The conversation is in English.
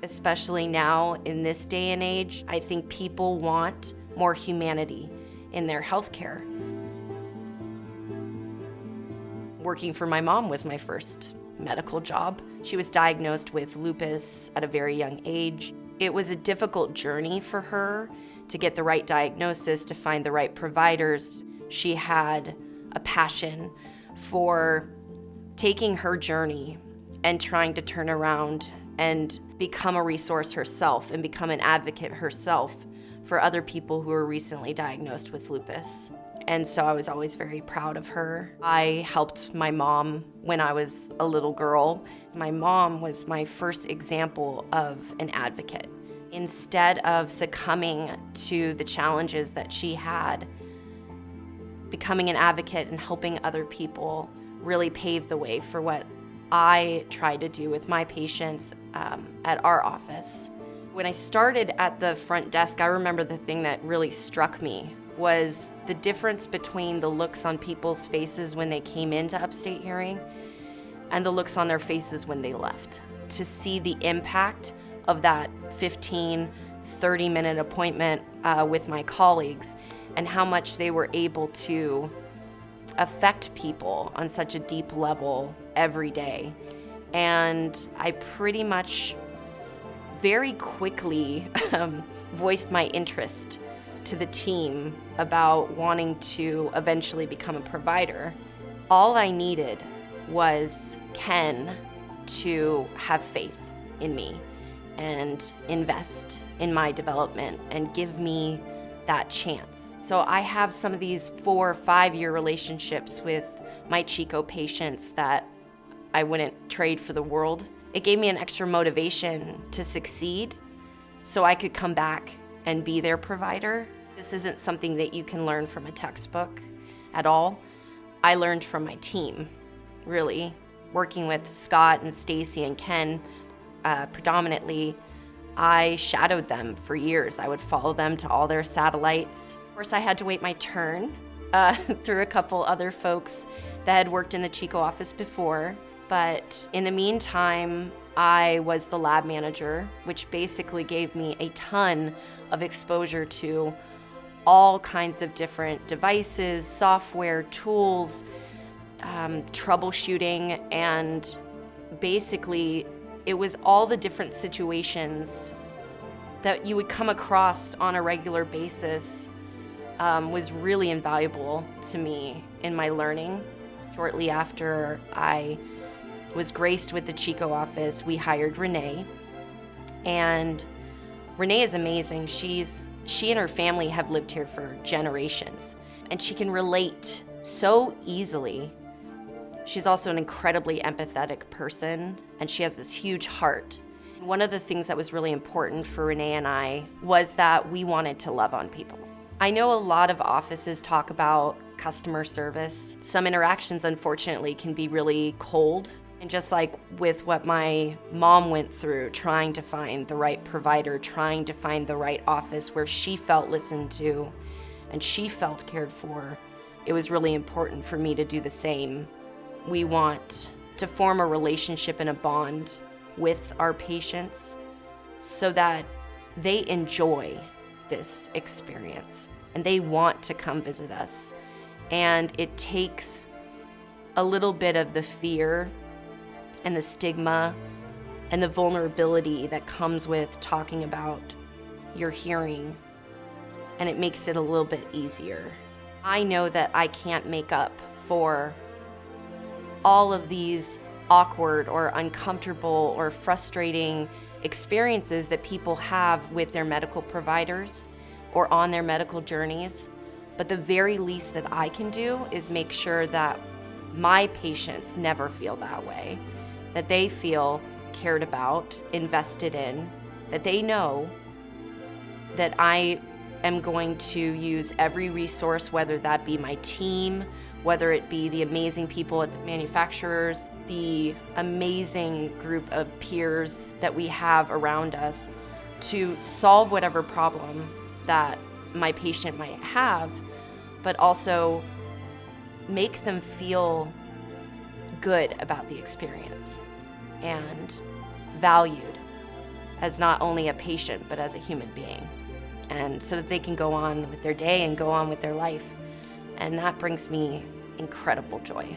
Especially now in this day and age, I think people want more humanity in their healthcare. Working for my mom was my first medical job. She was diagnosed with lupus at a very young age. It was a difficult journey for her to get the right diagnosis, to find the right providers. She had a passion for taking her journey and trying to turn around and become a resource herself and become an advocate herself for other people who were recently diagnosed with lupus. And so I was always very proud of her. I helped my mom when I was a little girl. My mom was my first example of an advocate. Instead of succumbing to the challenges that she had, becoming an advocate and helping other people really paved the way for what I tried to do with my patients at our office. When I started at the front desk, I remember the thing that really struck me was the difference between the looks on people's faces when they came into Upstate Hearing and the looks on their faces when they left. To see the impact of that 15, 30-minute appointment with my colleagues and how much they were able to affect people on such a deep level every day. And I pretty much very quickly voiced my interest to the team about wanting to eventually become a provider. All I needed was Ken to have faith in me and invest in my development and give me that chance. So I have some of these 4 or 5 year relationships with my Chico patients that I wouldn't trade for the world. It gave me an extra motivation to succeed so I could come back and be their provider. This isn't something that you can learn from a textbook at all. I learned from my team, really. Working with Scott and Stacy and Ken predominantly, I shadowed them for years. I would follow them to all their satellites. Of course, I had to wait my turn through a couple other folks that had worked in the Chico office before. But in the meantime, I was the lab manager, which basically gave me a ton of exposure to all kinds of different devices, software, tools, troubleshooting, and basically it was all the different situations that you would come across on a regular basis was really invaluable to me in my learning. Shortly after I was graced with the Chico office, we hired Renee. And Renee is amazing. She and her family have lived here for generations, and she can relate so easily. She's also an incredibly empathetic person, and she has this huge heart. One of the things that was really important for Renee and I was that we wanted to love on people. I know a lot of offices talk about customer service. Some interactions, unfortunately, can be really cold. And just like with what my mom went through, trying to find the right provider, trying to find the right office where she felt listened to and she felt cared for, it was really important for me to do the same. We want to form a relationship and a bond with our patients so that they enjoy this experience and they want to come visit us. And it takes a little bit of the fear and the stigma and the vulnerability that comes with talking about your hearing, and it makes it a little bit easier. I know that I can't make up for all of these awkward or uncomfortable or frustrating experiences that people have with their medical providers or on their medical journeys, but the very least that I can do is make sure that my patients never feel that way, that they feel cared about, invested in, that they know that I am going to use every resource, whether that be my team, whether it be the amazing people at the manufacturers, the amazing group of peers that we have around us, to solve whatever problem that my patient might have, but also make them feel good about the experience and valued as not only a patient, but as a human being. And so that they can go on with their day and go on with their life. And that brings me incredible joy.